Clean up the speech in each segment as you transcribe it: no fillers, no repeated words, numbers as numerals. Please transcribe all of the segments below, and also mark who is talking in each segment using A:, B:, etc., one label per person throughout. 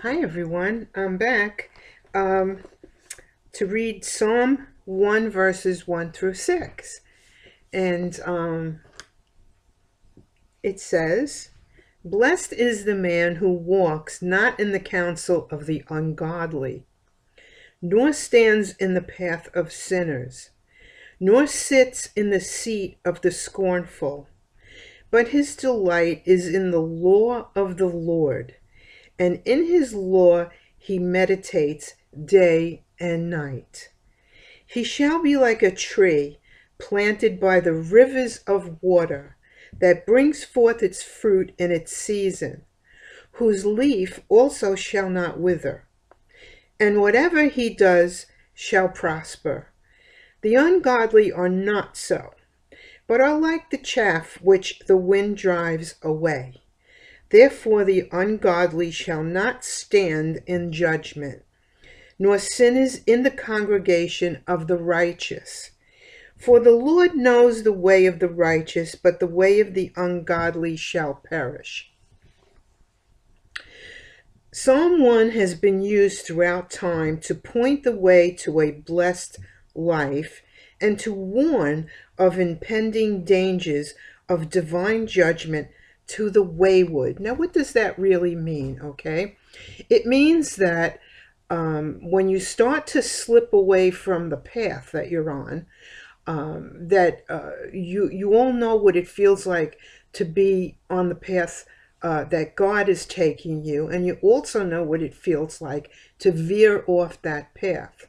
A: Hi everyone, I'm back um, to read Psalm 1 verses 1 through 6. And it says, "Blessed is the man who walks not in the counsel of the ungodly, nor stands in the path of sinners, nor sits in the seat of the scornful. But his delight is in the law of the Lord, and in his law he meditates day and night. He shall be like a tree planted by the rivers of water, that brings forth its fruit in its season, whose leaf also shall not wither, and whatever he does shall prosper. The ungodly are not so, but are like the chaff which the wind drives away. Therefore the ungodly shall not stand in judgment, nor sinners in the congregation of the righteous. For the Lord knows the way of the righteous, but the way of the ungodly shall perish." Psalm 1 has been used throughout time to point the way to a blessed life and to warn of impending dangers of divine judgment to the wayward. Now, what does that really mean? Okay, it means that when you start to slip away from the path that you're on, that you all know what it feels like to be on the path that God is taking you, and you also know what it feels like to veer off that path.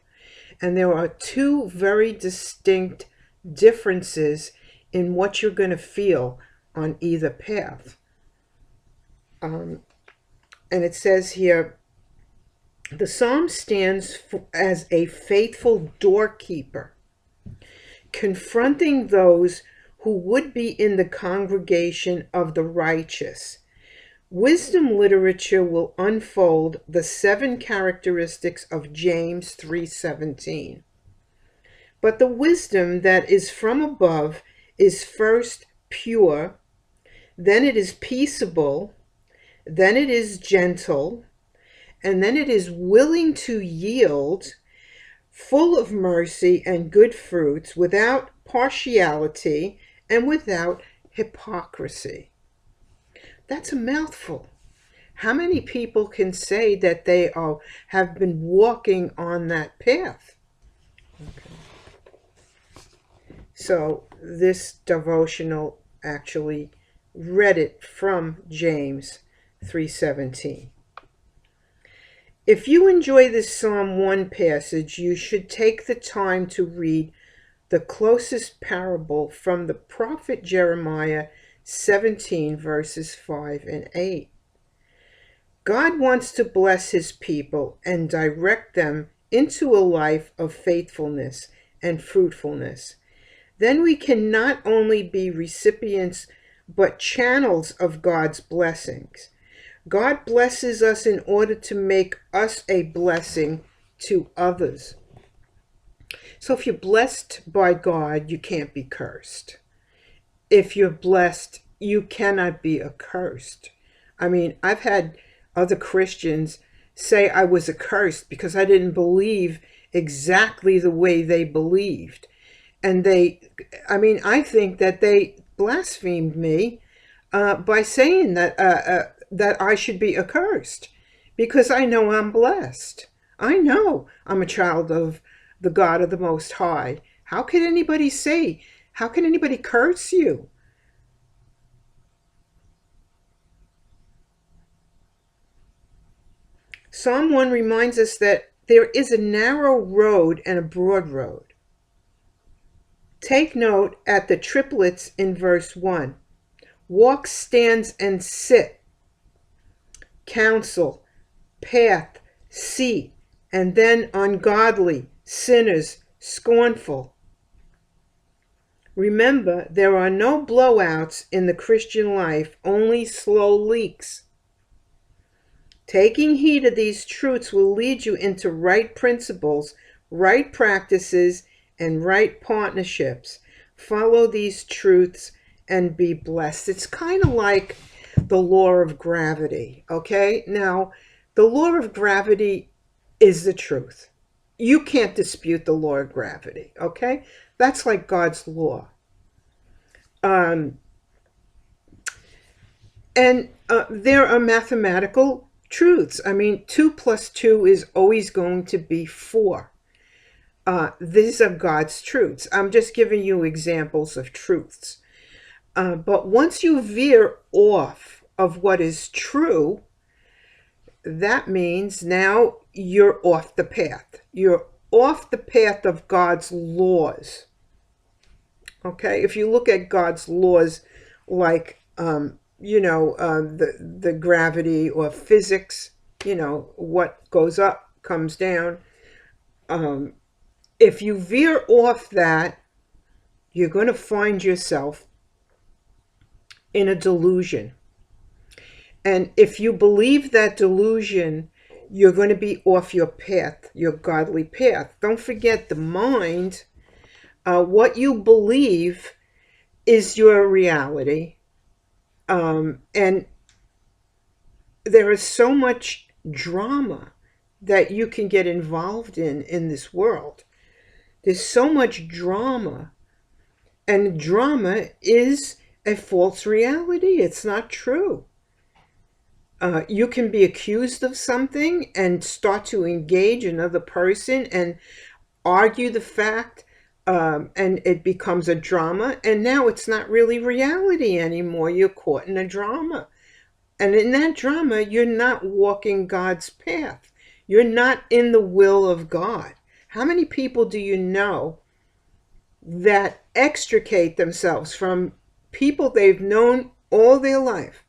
A: And there are two very distinct differences in what you're going to feel on either path. And it says here, the psalm stands as a faithful doorkeeper, confronting those who would be in the congregation of the righteous. Wisdom literature will unfold the 7 characteristics of James 3:17. But the wisdom that is from above is first pure, then it is peaceable, then it is gentle, and then it is willing to yield, full of mercy and good fruits, without partiality and without hypocrisy. That's a mouthful. How many people can say that they have been walking on that path? Okay. So this devotional actually read it from James 3:17. If you enjoy this Psalm 1 passage, you should take the time to read the closest parable from the prophet Jeremiah 17 verses 5 and 8. God wants to bless his people and direct them into a life of faithfulness and fruitfulness. Then we can not only be recipients but channels of God's blessings. God blesses us in order to make us a blessing to others. So if you're blessed by God, you can't be cursed. If you're blessed, you cannot be accursed. I mean, I've had other Christians say I was accursed because I didn't believe exactly the way they believed. And I think that they blasphemed me by saying that I should be accursed, because I know I'm blessed. I know I'm a child of the God of the Most High. How can anybody say, how can anybody curse you? Psalm 1 reminds us that there is a narrow road and a broad road. Take note at the triplets in verse 1. Walk, stands, and sit. Counsel, path, seat, and then ungodly, sinners, scornful. Remember, there are no blowouts in the Christian life, only slow leaks. Taking heed of these truths will lead you into right principles, right practices, and right partnerships. Follow these truths and be blessed. It's kind of like the law of gravity, okay? Now, The law of gravity is the truth. You can't dispute the law of gravity, okay? That's like God's law. And there are mathematical truths. I mean, 2 plus 2 is always going to be 4. These are God's truths. I'm just giving you examples of truths. But once you veer off of what is true, that means now you're off the path. You're off the path of God's laws. Okay? If you look at God's laws like, the gravity or physics, what goes up comes down. If you veer off that, you're going to find yourself in a delusion. And if you believe that delusion, you're going to be off your path, your godly path. Don't forget, the mind, what you believe is your reality. And there is so much drama that you can get involved in this world. There's so much drama, and drama is a false reality. It's not true. You can be accused of something and start to engage another person and argue the fact, and it becomes a drama, and now it's not really reality anymore. You're caught in a drama. And in that drama, you're not walking God's path. You're not in the will of God. How many people do you know that extricate themselves from people they've known all their life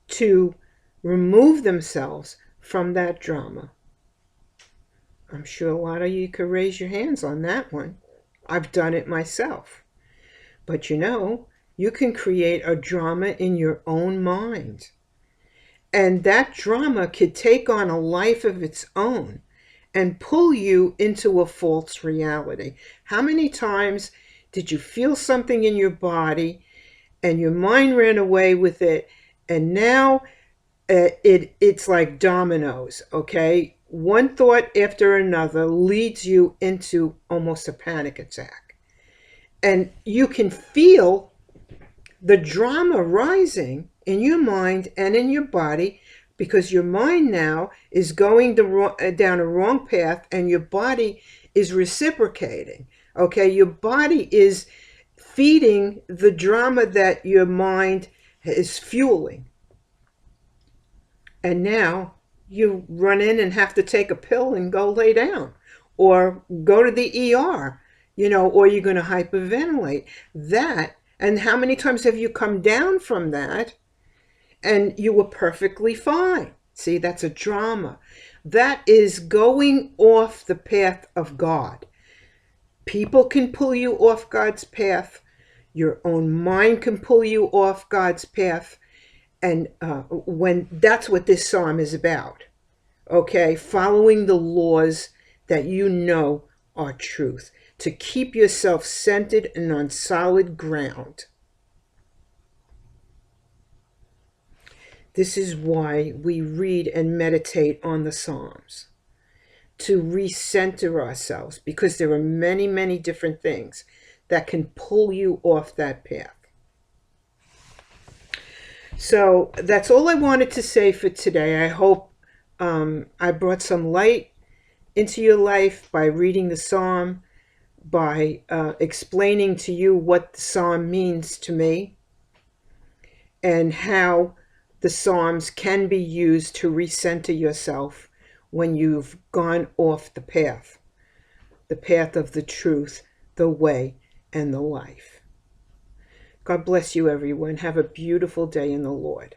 A: to remove themselves from that drama? I'm sure a lot of you could raise your hands on that one. I've done it myself. But you can create a drama in your own mind. And that drama could take on a life of its own and pull you into a false reality. How many times did you feel something in your body and your mind ran away with it, and now it's like dominoes, okay? One thought after another leads you into almost a panic attack. And you can feel the drama rising in your mind and in your body, because your mind now is going down a wrong path, and your body is reciprocating. Okay, your body is feeding the drama that your mind is fueling. And now you run in and have to take a pill and go lay down, or go to the ER, or you're going to hyperventilate. That, and how many times have you come down from that and you were perfectly fine? See, that's a drama. That is going off the path of God. People can pull you off God's path. Your own mind can pull you off God's path. And when that's what this psalm is about. Okay, following the laws that are truth, to keep yourself centered and on solid ground. This is why we read and meditate on the Psalms, to recenter ourselves, because there are many, many different things that can pull you off that path. So that's all I wanted to say for today. I hope I brought some light into your life by reading the Psalm, by explaining to you what the Psalm means to me, and how the Psalms can be used to recenter yourself when you've gone off the path of the truth, the way, and the life. God bless you, everyone. Have a beautiful day in the Lord.